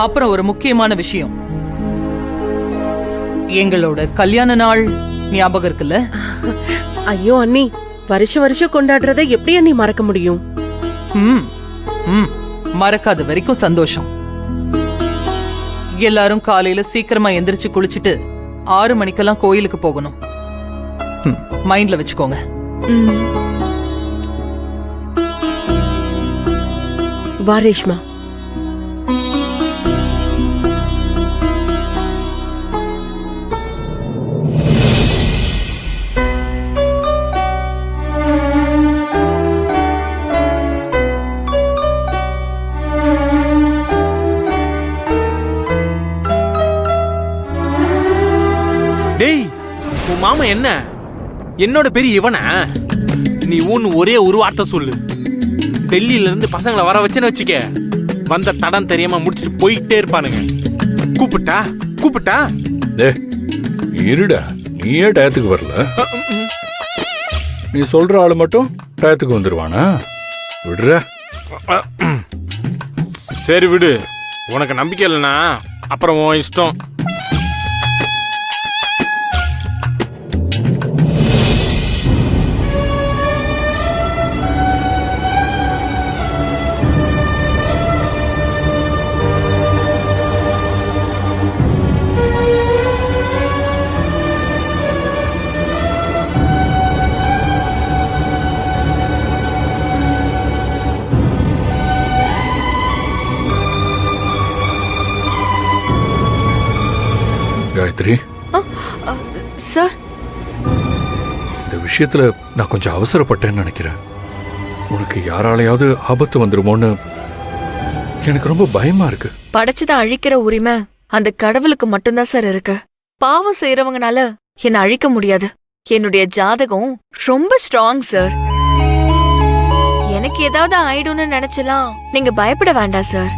அப்புறம் ஒரு முக்கியமான விஷயம், எங்களோட கல்யாண நாள் ஞாபகம் இருக்குல்ல? ஐயோ அண்ணி, வருஷம் கொண்டாடுறத எப்படி அண்ணி மறக்க முடியும்? மறக்காத வரைக்கும் சந்தோஷம். எல்லாரும் காலையில சீக்கிரமா எந்திரிச்சு குளிச்சுட்டு 6 மணிக்கெல்லாம் கோயிலுக்கு போகணும். மைண்ட்ல வச்சுக்கோங்க. வா ரேஷ்மா. டேய், உன் மாமா என்ன என்னோட பெரிய இவனா? நீ ஒரே ஒரு வார்த்தை சொல்லு. டெல்லியில இருந்து பசங்களை வர வச்சுன்னு வச்சுக்க, வந்த தடம் தெரியாம முடிச்சுட்டு போயிட்டே இருப்பானுங்க. கூப்பிட்டா இருடா, நீயே டயத்துக்கு வரல. நீ சொல்ற ஆளு மட்டும் டயத்துக்கு வந்துருவானா? விடுற. சரி விடு, உனக்கு நம்பிக்கை இல்லைனா அப்புறம் உன் இஷ்டம். காயத்ரி, சார், இந்த விஷயத்துல நான் கொஞ்சம் அவசரப்பட்டேன்னு நினைக்கிறேன். உனக்கு யாராலையாவது ஆபத்து வந்துருமோன்னு எனக்கு ரொம்ப பயமா இருக்கு. படைச்சதை அழிக்கிற உரிமை அந்த கடவுளுக்கு மட்டும்தான் சார் இருக்கு. பாவம் செய்யறவங்கனால என்ன அழிக்க முடியாது. என்னுடைய ஜாதகம் ரொம்ப ஸ்ட்ராங் சார். எனக்கு ஏதாவது ஆயிடும்னு நினைச்சலாம் நீங்க பயப்பட வேண்டாம் சார்.